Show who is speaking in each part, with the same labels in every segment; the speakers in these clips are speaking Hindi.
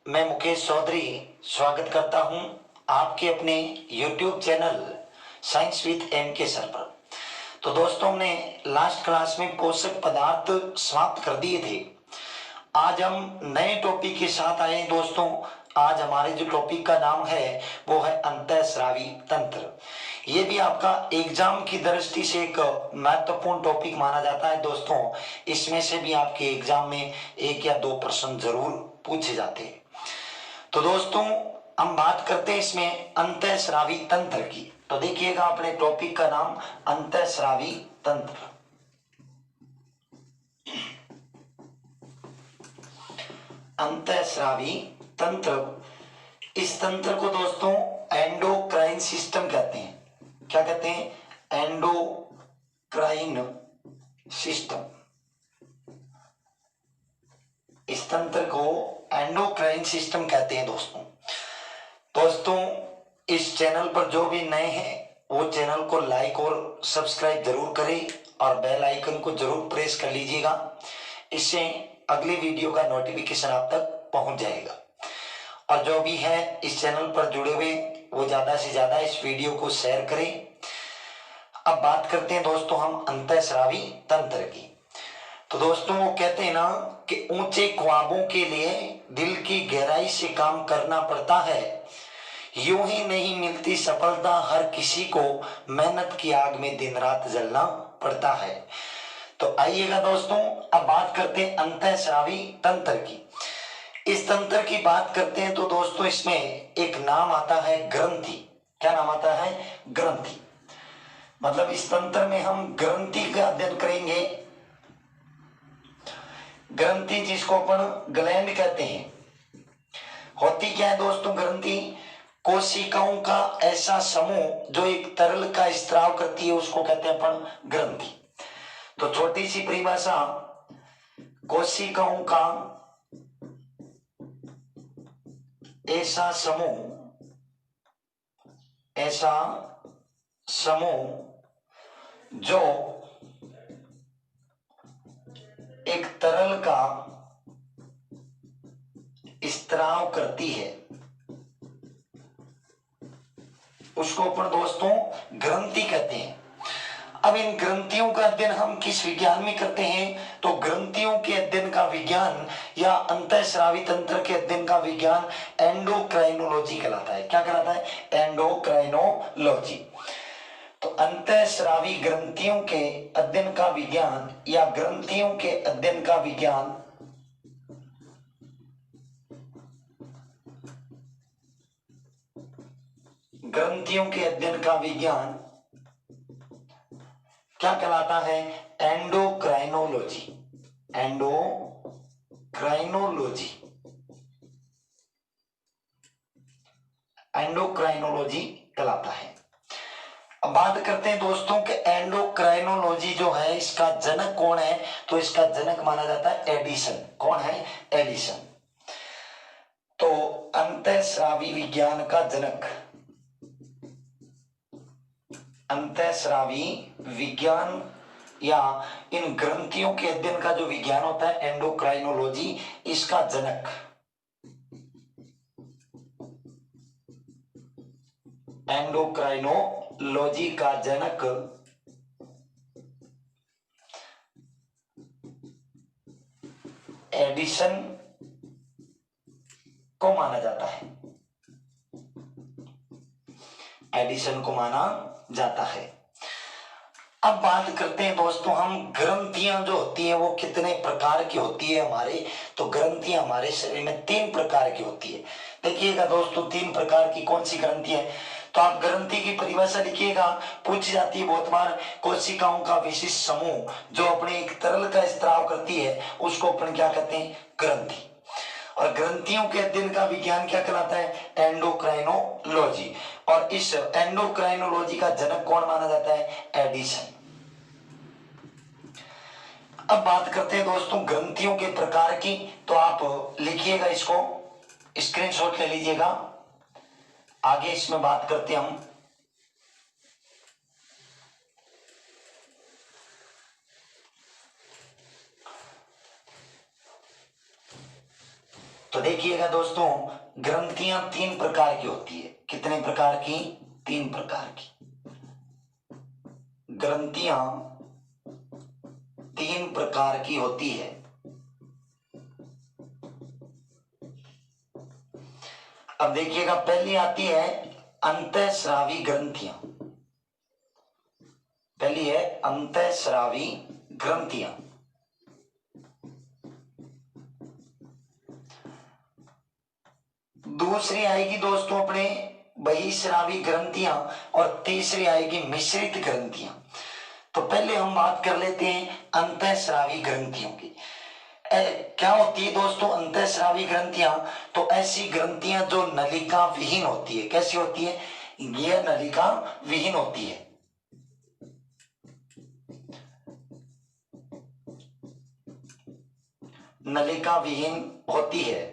Speaker 1: मैं मुकेश चौधरी स्वागत करता हूं आपके अपने YouTube channel science with M K sir पर। तो दोस्तों, हमने लास्ट क्लास में पोषक पदार्थ समाप्त कर दिए थे। आज हम नए टॉपिक के साथ आए हैं दोस्तों। आज हमारे जो टॉपिक का नाम है वो है अंतःस्रावी तंत्र। ये भी आपका एग्जाम की दृष्टि से एक महत्वपूर्ण टॉपिक माना जाता है दोस्तों। इसमें से भी आपके एग्जाम में 1 या 2 प्रश्न जरूर पूछे जाते हैं। तो दोस्तों, हम बात करते हैं इसमें अंतःस्रावी तंत्र की। तो देखिएगा, अपने टॉपिक का नाम अंतःस्रावी तंत्र। अंतःस्रावी तंत्र, इस तंत्र को दोस्तों एंडोक्राइन सिस्टम कहते हैं। क्या कहते हैं? Endocrine system. इस तंत्र को एंडोक्राइन सिस्टम कहते हैं दोस्तों। दोस्तों, इस चैनल पर जो भी नए हैं वो चैनल को लाइक और सब्सक्राइब जरूर करें और बेल आइकन को जरूर प्रेस कर लीजिएगा। इससे अगली वीडियो का नोटिफिकेशन आप तक पहुंच जाएगा। और जो भी है इस चैनल पर जुड़े हुए वो ज्यादा से ज्यादा इस वीडियो को शेयर करें। अब बात करते हैं दोस्तों हम अंतःस्रावी तंत्र की। तो दोस्तों, वो कहते हैं ना कि ऊंचे ख्वाबों के लिए दिल की गहराई से काम करना पड़ता है। यूं ही नहीं मिलती सफलता, हर किसी को मेहनत की आग में दिन रात जलना पड़ता है। तो आइएगा दोस्तों, अब बात करते हैं अंतःस्रावी तंत्र की। इस तंत्र की बात करते हैं तो दोस्तों, इसमें एक नाम आता है ग्रंथि। क्या नाम आता है? ग्रंथि। मतलब इस तंत्र में हम ग्रंथि का अध्ययन करेंगे। ग्रंथि जिसको अपन ग्लैंड कहते हैं, होती क्या है दोस्तों? ग्रंथि कोशिकाओं का ऐसा समूह जो एक तरल का स्त्राव करती है, उसको कहते हैं अपन ग्रंथि। तो छोटी सी परिभाषा, कोशिकाओं का ऐसा समूह जो एक तरल का स्त्राव करती है, उसको अपन दोस्तों ग्रंथि कहते हैं। अब इन ग्रंथियों का अध्ययन हम किस विज्ञान में करते हैं? तो ग्रंथियों के अध्ययन का विज्ञान या अंतःस्रावी तंत्र के अध्ययन का विज्ञान एंडोक्राइनोलॉजी कहलाता है। क्या कहलाता है? एंडोक्राइनोलॉजी। तो अंतःस्रावी ग्रंथियों के अध्ययन का विज्ञान या ग्रंथियों के अध्ययन का विज्ञान क्या कहलाता है? एंडोक्राइनोलॉजी। एंडोक्राइनोलॉजी कहलाता है। अब बात करते हैं दोस्तों कि एंडोक्राइनोलॉजी जो है, इसका जनक कौन है? तो इसका जनक माना जाता है एडिसन। कौन है? एडिसन। तो अंतःस्रावी विज्ञान का जनक, अंतःस्रावी विज्ञान या इन ग्रंथियों के अध्ययन का जो विज्ञान होता है एंडोक्राइनोलॉजी, इसका जनक एंडोक्राइनोलॉजी का जनक एडिसन को माना जाता है। एडिसन को माना जाता है। अब बात करते हैं दोस्तों हम, ग्रंथियां जो होती है वो कितने प्रकार की होती है हमारे? तो ग्रंथियां हमारे शरीर में 3 प्रकार की होती है। देखिएगा दोस्तों, 3 प्रकार की कौन सी ग्रंथि है? तो आप ग्रंथि की परिभाषा लिखिएगा, पूछी जाती है बहुत बार। कोशिकाओं का विशिष्ट समूह जो अपने एक तरल का स्त्राव करती है, उसको अपन क्या कहते हैं? ग्रंथि। और ग्रंथियों के अध्ययन का विज्ञान क्या कहलाता है? एंडोक्राइनोलॉजी। और इस एंडोक्राइनोलॉजी का जनक कौन माना जाता है? एडिसन। अब बात करते हैं दोस्तों ग्रंथियों के प्रकार की। तो आप लिखिएगा, इसको स्क्रीनशॉट ले लीजिएगा। आगे इसमें बात करते हैं हम। तो देखिएगा दोस्तों, ग्रंथियां 3 प्रकार की होती है। कितने प्रकार की? 3 प्रकार की ग्रंथियां 3 प्रकार की होती है। अब देखिएगा, पहली आती है अंतःस्रावी ग्रंथियां। पहली है अंतःस्रावी ग्रंथियां। दूसरी आएगी दोस्तों अपने बहिःस्रावी ग्रंथियां, और तीसरी आएगी मिश्रित ग्रंथियां। तो पहले हम बात कर लेते हैं अंतःस्रावी ग्रंथियों की। क्या होती है दोस्तों अंतःस्रावी ग्रंथियां? तो ऐसी ग्रंथियां जो नलिका विहीन होती है। कैसी होती है? यह नलिका विहीन होती है। नलिका विहीन होती है।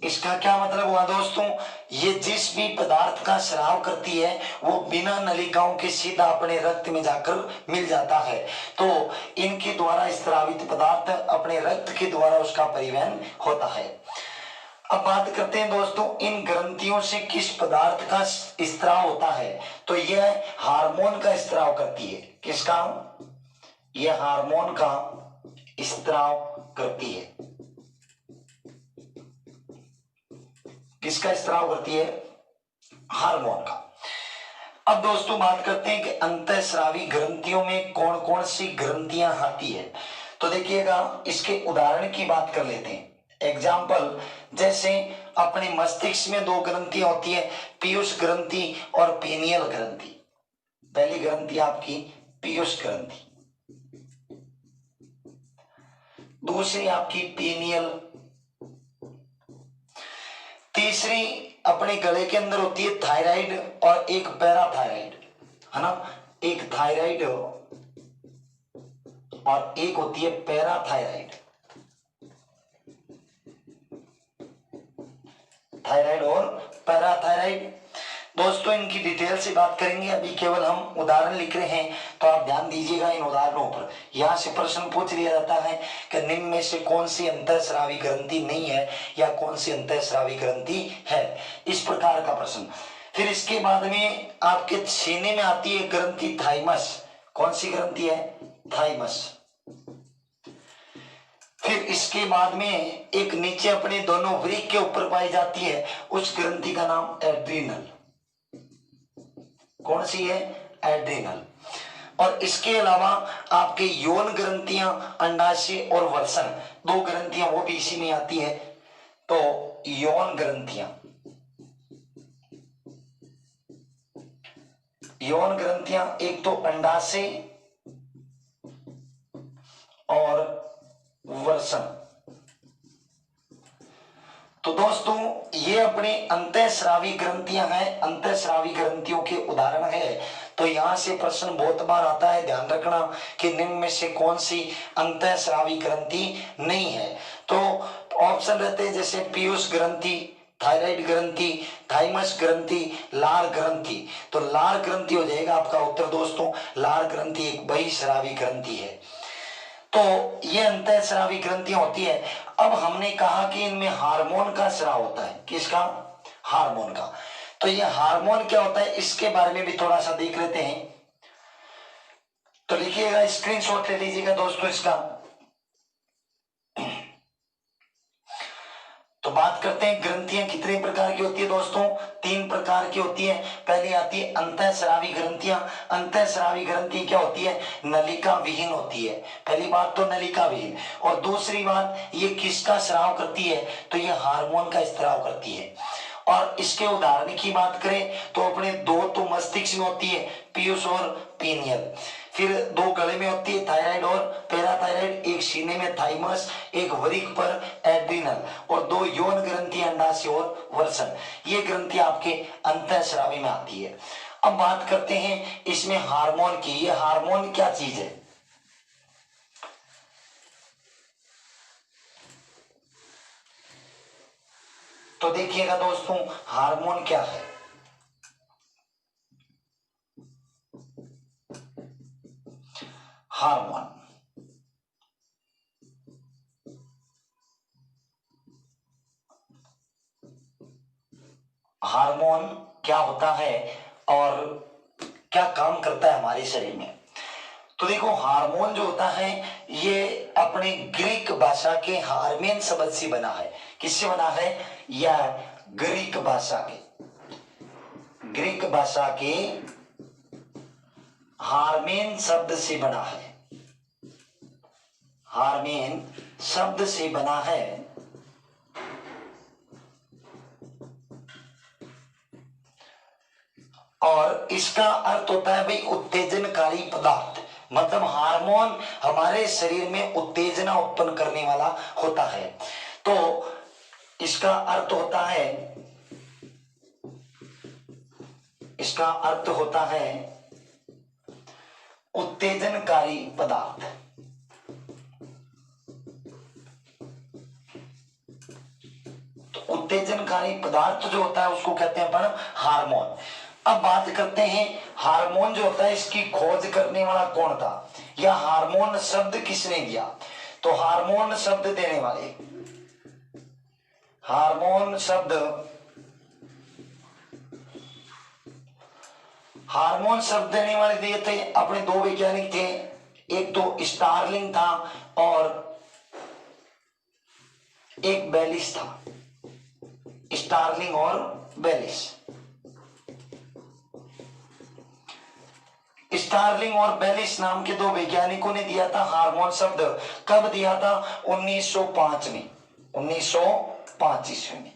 Speaker 1: इसका क्या मतलब हुआ दोस्तों? ये जिस भी पदार्थ का स्राव करती है वो बिना नलिकाओं के सीधा अपने रक्त में जाकर मिल जाता है। तो इनके द्वारा स्रावित पदार्थ अपने रक्त के द्वारा उसका परिवहन होता है। अब बात करते हैं दोस्तों, इन ग्रंथियों से किस पदार्थ का स्राव होता है? तो यह हार्मोन का स्राव करती है। किसका? यह हार्मोन का स्राव करती है। किसका स्राव करती है? हार्मोन का। अब दोस्तों बात करते हैं कि अंतःस्रावी ग्रंथियों में कौन कौन सी ग्रंथियां आती है। तो देखिएगा, इसके उदाहरण की बात कर लेते हैं। एग्जाम्पल, जैसे अपने मस्तिष्क में 2 ग्रंथियां होती है, पीयूष ग्रंथि और पीनियल ग्रंथि। पहली ग्रंथि आपकी पीयूष ग्रंथि, दूसरी आपकी पीनियल, तीसरी अपने गले के अंदर होती है थायराइड और एक पैराथायराइड, है ना। एक थायराइड और एक होती है पैराथायराइड। थायराइड और पैराथायराइड। दोस्तों इनकी डिटेल से बात करेंगे, अभी केवल हम उदाहरण लिख रहे हैं, तो आप ध्यान दीजिएगा इन उदाहरणों पर। यहां से प्रश्न पूछ लिया जाता है कि निम्न में से कौन सी अंतःस्रावी ग्रंथि नहीं है या कौन सी अंतःस्रावी ग्रंथि है, इस प्रकार का प्रश्न। फिर इसके बाद में आपके सीने में आती है ग्रंथि थाइमस। कौन सी ग्रंथि है? थाइमस। फिर इसके बाद में एक नीचे अपने दोनों वृक्क के ऊपर पाई जाती है, उस ग्रंथि का नाम एड्रीनल। कौन सी है? एड्रीनल। और इसके अलावा आपके यौन ग्रंथियां अंडाशय और वृषण, 2 ग्रंथियां वो भी इसी में आती है। तो यौन ग्रंथियां, यौन ग्रंथियां एक तो अंडाशय और वृषण। तो दोस्तों ये अपनी अंतःस्रावी ग्रंथियां हैं, अंतःस्रावी ग्रंथियों के उदाहरण है। तो यहां से प्रश्न बहुत बार आता है, ध्यान रखना कि निम्न में से कौन सी अंतःस्रावी ग्रंथि नहीं है। तो ऑप्शन रहते हैं जैसे पीयूष ग्रंथि, थायराइड ग्रंथि, थाइमस ग्रंथि, लार ग्रंथि। तो लार ग्रंथि हो जाएगा आपका उत्तर दोस्तों। लार ग्रंथि एक बहिःस्रावी ग्रंथि है। तो ये अंतःस्रावी ग्रंथियां होती है। अब हमने कहा कि इनमें हार्मोन का स्राव होता है। किसका? हार्मोन का। तो ये हार्मोन क्या होता है इसके बारे में भी थोड़ा सा देख लेते हैं। तो लिखिएगा, स्क्रीनशॉट ले लीजिएगा दोस्तों इसका। तो बात करते हैं ग्रंथियां कितने प्रकार की होती है दोस्तों? 3 प्रकार की होती है। पहली आती है अंतःस्रावी ग्रंथियां। अंतःस्रावी ग्रंथि क्या होती है? नलिका विहीन होती है। पहली बात तो नलिका विहीन, और दूसरी बात ये किसका स्राव करती है? तो ये हार्मोन का स्राव करती है। और इसके उदाहरण की बात करें तो अपने 2 तो मस्तिष्क में होती है, पीयूष और पीनियल। फिर 2 गले में होती है, थायराइड और पैराथायराइड। एक सीने में थाइमस, एक वृक्क पर एड्रिनल, और 2 यौन ग्रंथि अंडाशय और वृषण। ये ग्रंथि आपके अंतःस्रावी में आती है। अब बात करते हैं इसमें हार्मोन की। ये हार्मोन क्या चीज है? तो देखिएगा दोस्तों, हार्मोन क्या है? हार्मोन हार्मोन क्या होता है और क्या काम करता है हमारे शरीर में। तो देखो, हार्मोन जो होता है ये अपने ग्रीक भाषा के हार्मेन शब्द से बना है। किससे बना है? यह ग्रीक भाषा के हार्मेन शब्द से बना है। हार्मेन शब्द से बना है और इसका अर्थ होता है भाई उत्तेजनकारी पदार्थ। मतलब हार्मोन हमारे शरीर में उत्तेजना उत्पन्न करने वाला होता है। तो इसका अर्थ होता है उत्तेजनकारी पदार्थ। तो उत्तेजनकारी पदार्थ जो होता है उसको कहते हैं अपन हार्मोन। अब बात करते हैं हार्मोन जो होता है इसकी खोज करने वाला कौन था, या हार्मोन शब्द किसने दिया। तो हार्मोन शब्द देने वाले दिए थे अपने दो वैज्ञानिक थे। एक तो स्टारलिंग था और एक बेलिस था। स्टारलिंग और बेलिस। स्टारलिंग और बेलिस नाम के दो वैज्ञानिकों ने दिया था हार्मोन शब्द। कब दिया था? 1905 में। 1905 ईस्वी में।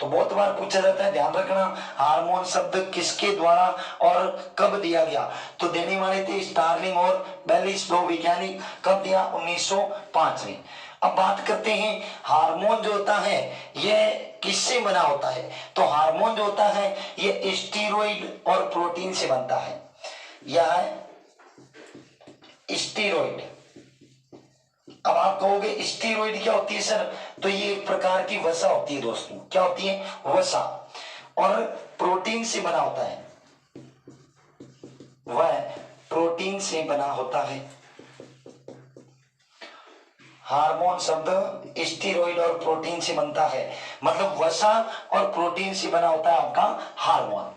Speaker 1: तो बहुत बार पूछा जाता है, ध्यान रखना, हार्मोन शब्द किसके द्वारा और कब दिया गया। तो देने वाले थे स्टारलिंग और बेलिस, दो वैज्ञानिक। कब दिया? 1905 में। अब बात करते हैं हार्मोन जो होता है ये किससे बना होता है। तो हार्मोन जो होता है ये स्टीरॉइड और प्रोटीन से बनता है। यह है स्टीरॉइड। अब आप कहोगे स्टीरॉइड क्या होती है सर? तो ये एक प्रकार की वसा होती है दोस्तों। क्या होती है? वसा। और प्रोटीन से बना होता है, वह प्रोटीन से बना होता है। हार्मोन शब्द स्टीरॉइड और प्रोटीन से बनता है, मतलब वसा और प्रोटीन से बना होता है आपका हार्मोन।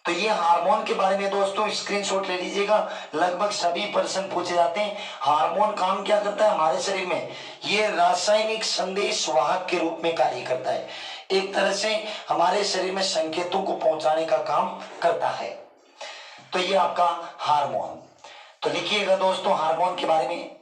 Speaker 1: तो ये हार्मोन के बारे में दोस्तों स्क्रीनशॉट ले लीजिएगा। लगभग सभी प्रश्न पूछे जाते हैं। हार्मोन काम क्या करता है हमारे शरीर में? ये रासायनिक संदेश वाहक के रूप में कार्य करता है। एक तरह से हमारे शरीर में संकेतों को पहुंचाने का काम करता है। तो ये आपका हार्मोन। तो लिखिएगा दोस्तों हार्मोन के बारे में।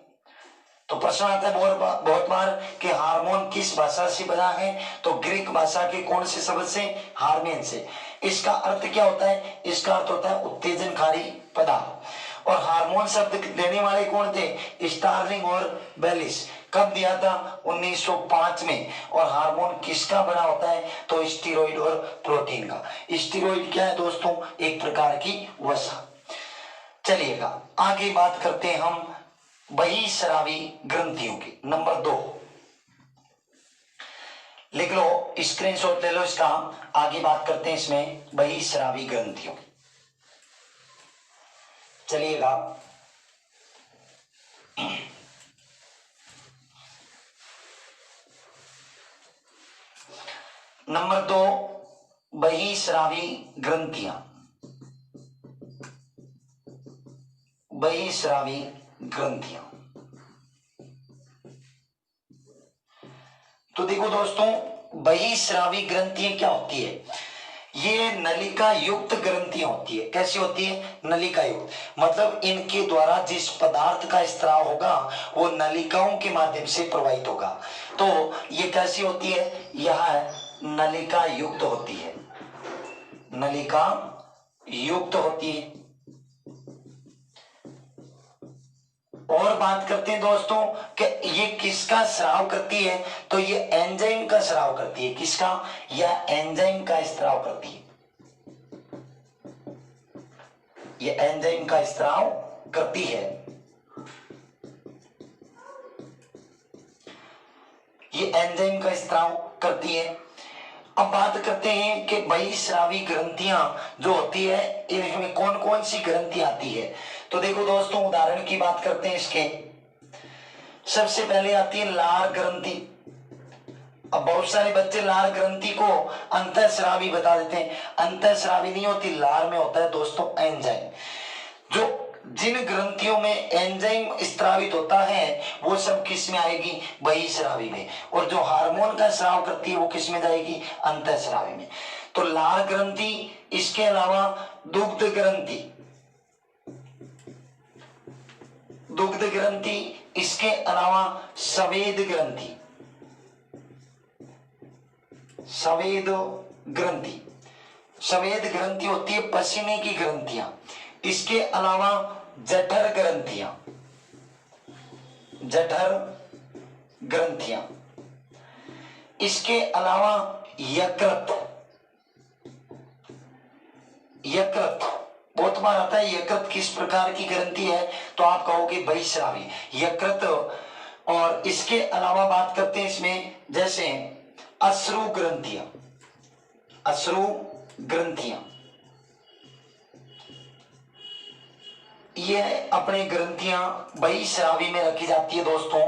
Speaker 1: तो प्रश्न आता है बहुत बार कि हार्मोन किस भाषा से बना है। तो ग्रीक भाषा के कौन से शब्द से? हार्मेन से। इसका अर्थ क्या होता है? इसका अर्थ होता है उत्तेजनकारी पदार्थ। और हार्मोन शब्द देने वाले कौन थे? स्टारलिंग और बेलिस। कब दिया था? 1905 में। और हार्मोन किसका बना होता है? तो स्टीरॉइड और प्रोटीन का। स्टीरॉइड क्या है दोस्तों? एक प्रकार की वसा। चलिएगा आगे बात करते हैं हम बहिस्रावी ग्रंथियों की। नंबर 2 लिख लो, स्क्रीनशॉट ले लो इसका। आगे बात करते हैं इसमें बहिस्रावी ग्रंथियों की। चलिएगा नंबर 2 बहिस्रावी ग्रंथियां। बहिस्रावी ग्रंथियां। तो देखो दोस्तों, बहिस्रावी ग्रंथियां क्या होती है? ये नलिका युक्त ग्रंथियां होती है। कैसी होती है? नलिका युक्त। मतलब इनके द्वारा जिस पदार्थ का स्त्राव होगा वो नलिकाओं के माध्यम से प्रवाहित होगा। तो ये कैसी होती है? यह नलिका युक्त होती है। नलिका युक्त होती है। और बात करते हैं दोस्तों कि ये किसका स्राव करती है? तो ये एंजाइम का स्राव करती है। किसका? यह एंजाइम का स्राव करती है। ये एंजाइम का स्राव करती है। ये एंजाइम का स्राव करती है। अब बात करते हैं कि बहिस्रावी ग्रंथियां जो होती है इनमें कौन कौन सी ग्रंथि आती है। तो देखो दोस्तों, उदाहरण की बात करते हैं इसके। सबसे पहले आती है लार ग्रंथि। अब बहुत सारे बच्चे लार ग्रंथि को अंतःस्रावी बता देते हैं, अंतःस्रावी नहीं होती, लार में होता है दोस्तों एंजाइम। जो जिन ग्रंथियों में एंजाइम स्त्रावित होता है वो सब किस में आएगी, बहिस्रावी में, और जो हार्मोन का स्राव करती है वो किस में जाएगी, अंतःस्रावी में। तो लार ग्रंथि, इसके अलावा दुग्ध ग्रंथि, दुग्ध ग्रंथि, इसके अलावा सवेद ग्रंथि, सवेद ग्रंथि, सवेद ग्रंथि होती है पसीने की ग्रंथियां। इसके अलावा जठर ग्रंथियां, जठर ग्रंथियां, इसके अलावा यकृत, यकृत बहुत बार आता है, यकृत किस प्रकार की ग्रंथि है, तो आप कहोगे बहिस्रावी यकृत। और इसके अलावा बात करते हैं इसमें, जैसे अश्रु ग्रंथियां, अश्रु ग्रंथियां, ये अपनी ग्रंथियां बहिस्रावी में रखी जाती है दोस्तों।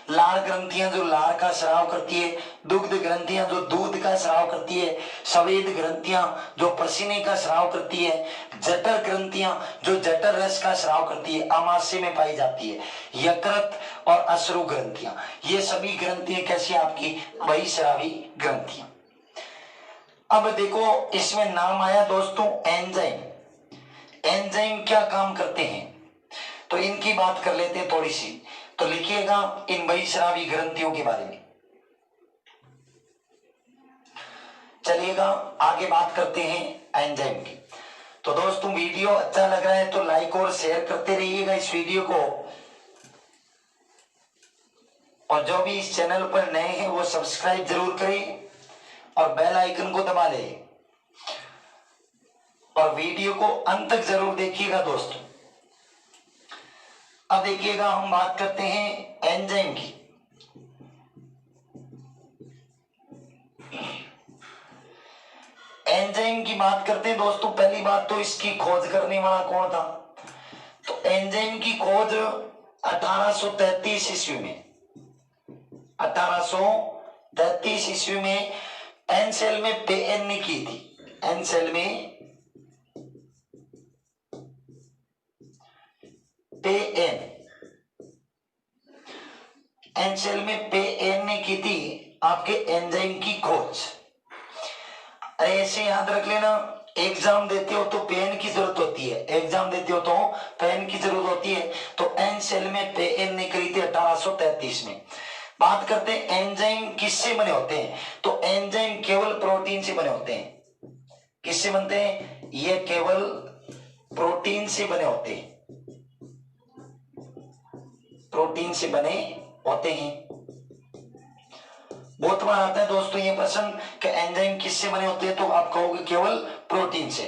Speaker 1: लार ग्रंथियां जो लार का स्राव करती है, दुग्ध ग्रंथियां जो दूध का स्राव करती है, सवेद ग्रंथियां जो पसीने का स्राव करती है, जठर ग्रंथियां जो जठर रस का स्राव करती है, आमाशय में पाई जाती है, यकृत और अश्रु ग्रंथियां, ये सभी ग्रंथियां कैसी आपकी, बहिस्रावी ग्रंथियां। अब देखो इसमें नाम आया दोस्तों एंजाइम, एंजाइम क्या काम करते हैं, तो इनकी बात कर लेते हैं थोड़ी सी। तो लिखिएगा इन बहिस्रावी ग्रंथियों के बारे में। चलिएगा आगे बात करते हैं एंजाइम की। तो दोस्तों वीडियो अच्छा लग रहा है तो लाइक और शेयर करते रहिएगा इस वीडियो को, और जो भी इस चैनल पर नए हैं वो सब्सक्राइब जरूर करें और बेल आइकन को दबा लें, और वीडियो को अंत तक जरूर देखिएगा दोस्तों। अब देखिएगा हम बात करते हैं एंजाइम की। एंजाइम की बात करते हैं दोस्तों, पहली बात तो इसकी खोज करने वाला कौन था, तो एंजाइम की खोज 1833 ईस्वी में, 1833 ईस्वी में एंसेल्मे पेन ने की थी, एंसेल्मे पेन, एंसेल्मे पेन ने की थी आपके एंजाइम की खोज। ऐसे याद रख लेना, एग्जाम देते हो तो पेन की जरूरत होती है, एग्जाम देते हो तो पेन की जरूरत होती है, तो एंसेल्मे पेन ने करी थी 1833 में। बात करते हैं एंजाइम किससे बने होते हैं, तो एंजाइम केवल प्रोटीन से बने होते हैं। किससे बनते हैं, ये केवल प्रोटीन से बने होते हैं, प्रोटीन से बने होते हैं। बहुत बार आता है दोस्तों ये प्रश्न कि एंजाइम किससे बने होते हैं, तो आप कहोगे केवल प्रोटीन से।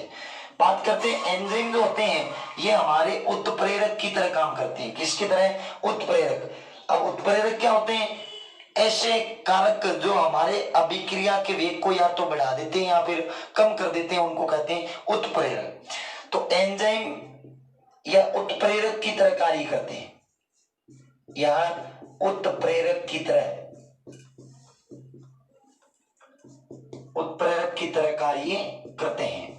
Speaker 1: बात करते हैं एंजाइम जो होते हैं ये हमारे उत्प्रेरक की तरह काम करते हैं। किसकी तरह, उत्प्रेरक। अब उत्प्रेरक क्या होते हैं, ऐसे कारक जो हमारे अभिक्रिया के वेग को या तो बढ़ा देते हैं या फिर कम कर देते हैं, उनको कहते हैं उत्प्रेरक। तो एंजाइम या उत्प्रेरक की तरह कार्य करते हैं, या उत्प्रेरक की तरह, उत्प्रेरक की तरह कार्य करते हैं।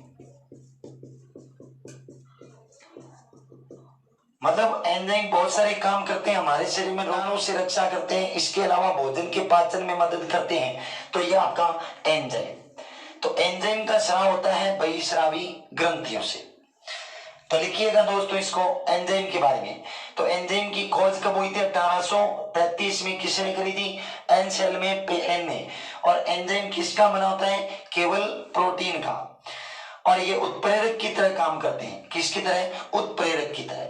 Speaker 1: मतलब एंजाइम बहुत सारे काम करते हैं, हमारे शरीर में रोगों से रक्षा करते हैं, इसके अलावा भोजन के पाचन में मदद करते हैं, तो यह आपका एंजाइम। तो एंजाइम का स्राव होता है बहिस्रावी ग्रंथियों से। तो लिखिएगा दोस्तों इसको एंजाइम के बारे में। तो एंजाइम की खोज कब हुई थी, 1833 में। किसने करी थी, एंसेल्मे पेन ने। और एंजाइम किसका बना होता है, केवल प्रोटीन का, और ये उत्प्रेरक की तरह काम करते हैं। किसकी तरह, उत्प्रेरक की तरह।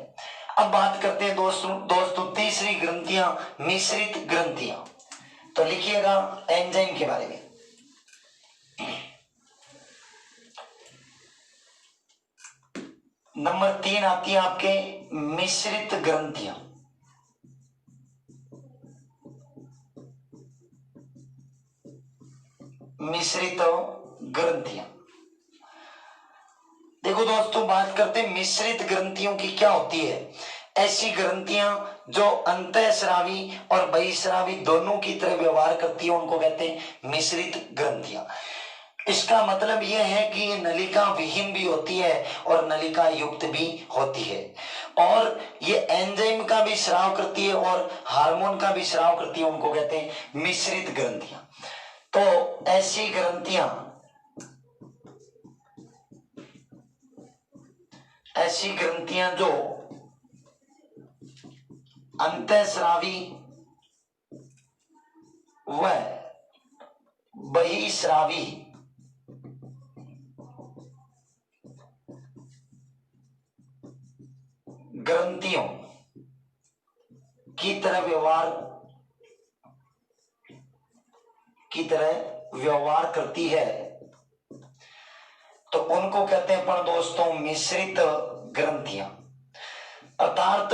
Speaker 1: अब बात करते हैं दोस्तों तीसरी ग्रंथियां, मिश्रित ग्रंथियां। तो लिखिएगा एंजाइम के बारे में। नंबर 3 आती है आपके मिश्रित ग्रंथियां। मिश्रित ग्रंथियां, देखो दोस्तों बात करते हैं मिश्रित ग्रंथियों की क्या होती है। ऐसी ग्रंथियां जो अंतःस्रावी और बहिस्रावी दोनों की तरह व्यवहार करती है उनको कहते हैं मिश्रित ग्रंथियां। इसका मतलब यह है कि ये नलिका विहीन भी होती है और नलिका युक्त भी होती है, और ये एंजाइम का भी स्राव करती है और हार्मोन का भी स्राव करती है, उनको कहते हैं मिश्रित ग्रंथियां। तो ऐसी ग्रंथियां जो अंतःस्रावी व बहिस्रावी ग्रंथियों की तरह व्यवहार करती है तो उनको कहते हैं पर दोस्तों मिश्रित ग्रंथियां। अर्थात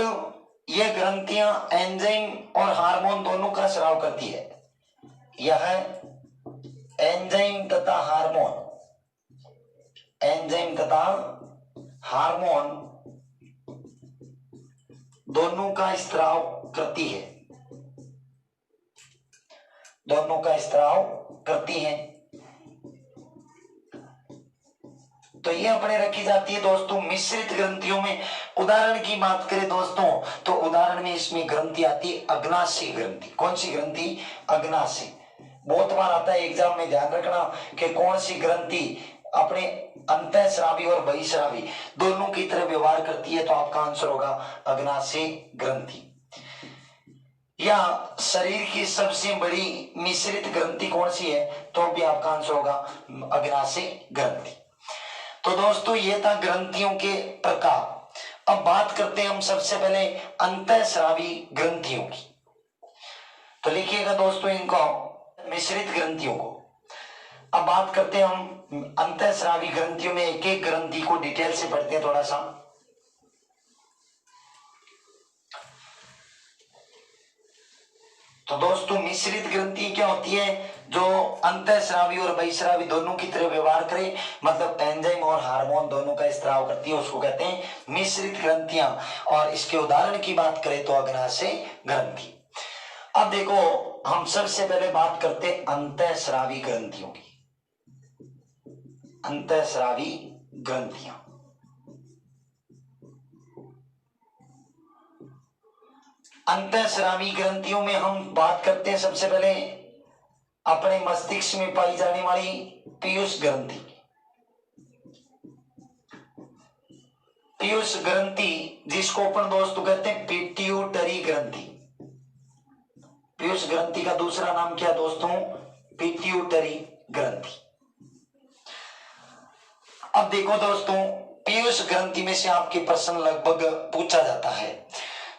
Speaker 1: ये ग्रंथियां एंजाइम और हार्मोन दोनों का स्राव करती है। यह एंजाइम तथा हार्मोन दोनों का स्राव करती है, तो ये अपने रखी जाती है दोस्तों मिश्रित ग्रंथियों में। उदाहरण की बात करें दोस्तों तो उदाहरण में इसमें ग्रंथि आती है अग्नाशय ग्रंथि। कौन सी ग्रंथि? अग्नाशय। बहुत बार आता है एग्जाम में, ध्यान रखना कि कौन सी ग्रंथि अपने अंतःस्रावी और बहिस्रावी दोनों की तरह व्यवहार करती है, तो आपका आंसर होगा अग्नाशय ग्रंथि। या शरीर की सबसे बड़ी मिश्रित ग्रंथि कौन सी है, तो भी आपका आंसर होगा अग्नाशय ग्रंथि। तो दोस्तों ये था ग्रंथियों के प्रकार। अब बात करते हैं हम सबसे पहले अंतःस्रावी ग्रंथियों की। तो लिखिएगा दोस्तों इनको, मिश्रित ग्रंथियों को। अब बात करते हैं हम अंतःस्रावी ग्रंथियों में, एक एक ग्रंथि को डिटेल से पढ़ते हैं थोड़ा सा। तो दोस्तों मिश्रित ग्रंथि क्या होती है? जो अंतःस्रावी और बहिस्रावी दोनों की तरह व्यवहार करे, मतलब एंजाइम और हार्मोन दोनों का स्त्राव करती है, उसको कहते हैं मिश्रित ग्रंथियां। और इसके उदाहरण की बात करें तो अग्नाशय ग्रंथि। अब देखो हम सबसे पहले बात करते हैं अंतःस्रावी ग्रंथियों की। अंतःस्रावी ग्रंथियां, अंतःस्रावी ग्रंथियों में हम बात करते हैं सबसे पहले अपने मस्तिष्क में पाई जाने वाली पीयूष ग्रंथि। पीयूष ग्रंथि जिसको अपन दोस्तों कहते हैं पिट्यूटरी ग्रंथि। पीयूष ग्रंथि का दूसरा नाम क्या दोस्तों? पिट्यूटरी ग्रंथि। अब देखो दोस्तों पीयूष ग्रंथि में से आपके प्रश्न लगभग पूछा जाता है,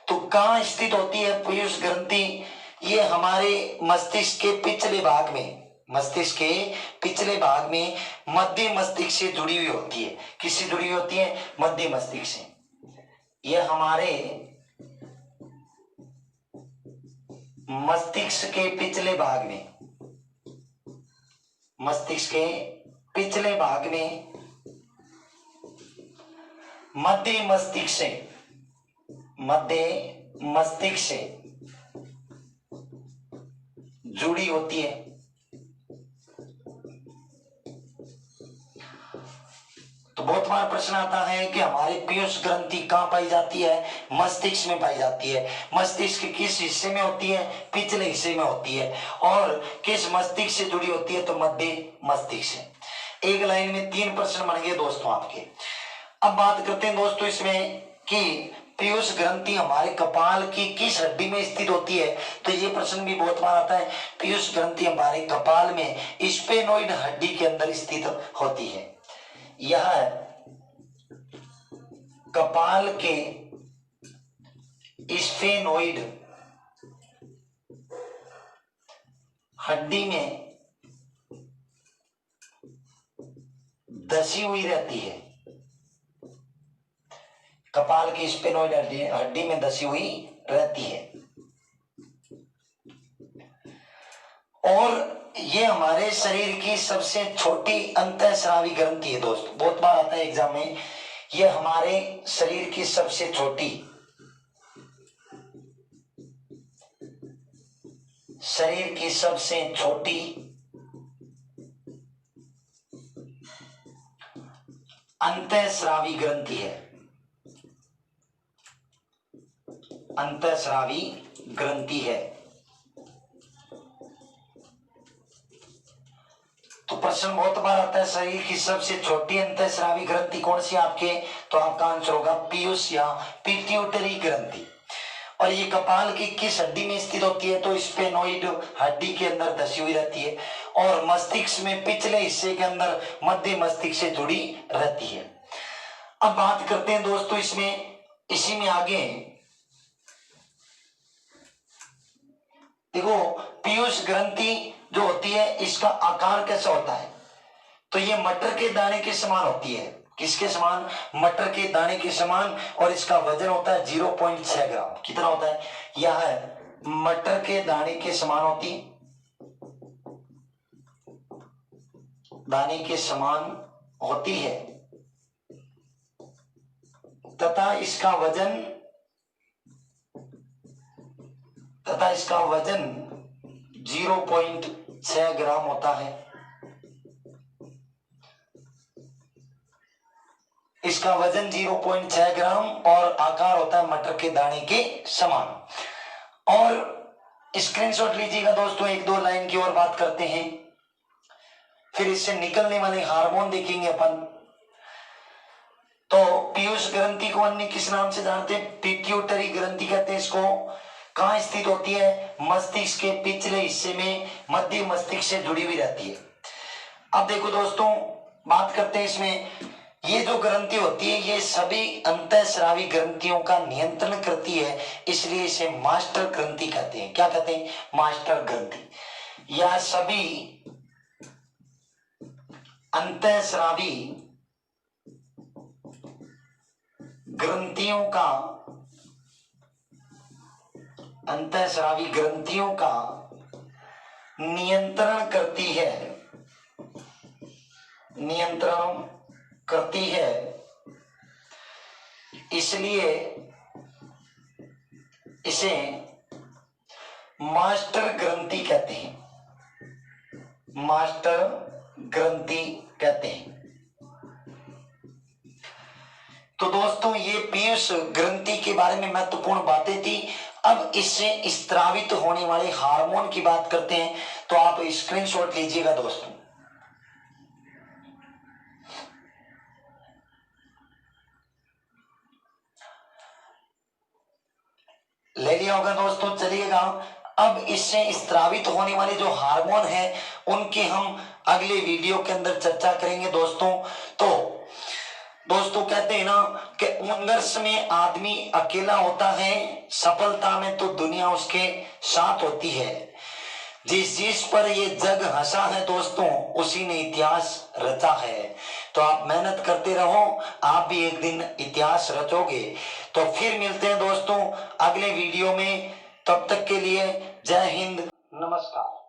Speaker 1: तो कहां स्थित होती है पीयूष ग्रंथि? ये हमारे मस्तिष्क के पिछले भाग में, मध्य मस्तिष्क से जुड़ी हुई होती है। किससे जुड़ी हुई होती है? मध्य मस्तिष्क से। ये हमारे मस्तिष्क के पिछले भाग में, मस्तिष्क के पिछले भाग में मध्य मस्तिष्क से जुड़ी होती है। तो बहुत बार प्रश्न आता है कि हमारी पीयूष ग्रंथि कहां पाई जाती है? मस्तिष्क में पाई जाती है। मस्तिष्क किस हिस्से में होती है? पिछले हिस्से में होती है। और किस मस्तिष्क से जुड़ी होती है? तो मध्य मस्तिष्क से। एक लाइन में 3 प्रश्न बन गए दोस्तों आपके। अब बात करते हैं दोस्तों इसमें कि पीयूष ग्रंथि हमारे कपाल की किस हड्डी में स्थित होती है, तो ये प्रश्न भी बहुत बार आता है। पीयूष ग्रंथि हमारे कपाल में स्फेनोइड हड्डी के अंदर स्थित होती है। यह कपाल के स्फेनोइड हड्डी में धसी हुई रहती है। कपाल की स्फेनोइड हड्डी में धसी हुई रहती है, और ये हमारे शरीर की सबसे छोटी अंतःस्रावी ग्रंथि है दोस्तों। बहुत बार आता है एग्जाम में, ये हमारे शरीर की सबसे छोटी शरीर की सबसे छोटी अंतःस्रावी ग्रंथि है। अंतःस्रावी ग्रंथि है। तो प्रश्न बहुत बार आता है, शरीर की सबसे छोटी अंतःस्रावी ग्रंथि कौन सी आपके, तो आपका आंसर होगा पीयूष या पिट्यूटरी ग्रंथि। और ये कपाल की किस हड्डी में स्थित होती है, तो स्फेनोइड हड्डी के अंदर धसी हुई रहती है और मस्तिष्क में पिछले हिस्से के अंदर मध्य मस्तिष्क से जुड़ी रहती है। अब बात करते हैं दोस्तों इसमें, इसी में आगे देखो, पीयूष ग्रंथि जो होती है इसका आकार कैसा होता है, तो ये मटर के दाने के समान होती है। किसके समान, मटर के दाने के समान। और इसका वजन होता है 0.6 ग्राम। कितना होता है, यह मटर के दाने के समान होती, दाने के समान होती है तथा इसका वजन 0.6 ग्राम होता है। इसका वजन 0.6 ग्राम और आकार होता है मटर के दाने के समान। और स्क्रीनशॉट लीजिएगा दोस्तों, एक दो लाइन की और बात करते हैं, फिर इससे निकलने वाले हार्मोन देखेंगे अपन। तो पीयूष ग्रंथि को अन्य किस नाम से जानते हैं, पिट्यूटरी ग्रंथि कहते हैं इसको। कहां स्थित होती है, मस्तिष्क के पिछले हिस्से में मध्य मस्तिष्क से जुड़ी हुई रहती है। अब देखो दोस्तों, बात करते हैं इसमें, ये जो ग्रंथि होती है ये सभी अंतःस्रावी ग्रंथियों का नियंत्रण करती है, इसलिए इसे मास्टर ग्रंथि कहते हैं। क्या कहते हैं, मास्टर ग्रंथि। यह सभी अंतःस्रावी ग्रंथियों का नियंत्रण करती है, इसलिए इसे मास्टर ग्रंथि कहते हैं। मास्टर ग्रंथि कहते हैं। तो दोस्तों ये पीयूष ग्रंथि के बारे में महत्वपूर्ण बातें थी। अब इससे स्त्रावित होने वाले हार्मोन की बात करते हैं, तो आप स्क्रीनशॉट लीजिएगा दोस्तों। ले लिया होगा दोस्तों, चलिएगा। अब इससे स्त्रावित होने वाले जो हार्मोन है उनके हम अगले वीडियो के अंदर चर्चा करेंगे दोस्तों। तो दोस्तों कहते हैं ना कि संघर्ष में आदमी अकेला होता है, सफलता में तो दुनिया उसके साथ होती है। जिस चीज पर ये जग हंसा है दोस्तों, उसी ने इतिहास रचा है। तो आप मेहनत करते रहो, आप भी एक दिन इतिहास रचोगे। तो फिर मिलते हैं दोस्तों अगले वीडियो में, तब तक के लिए जय हिंद, नमस्कार।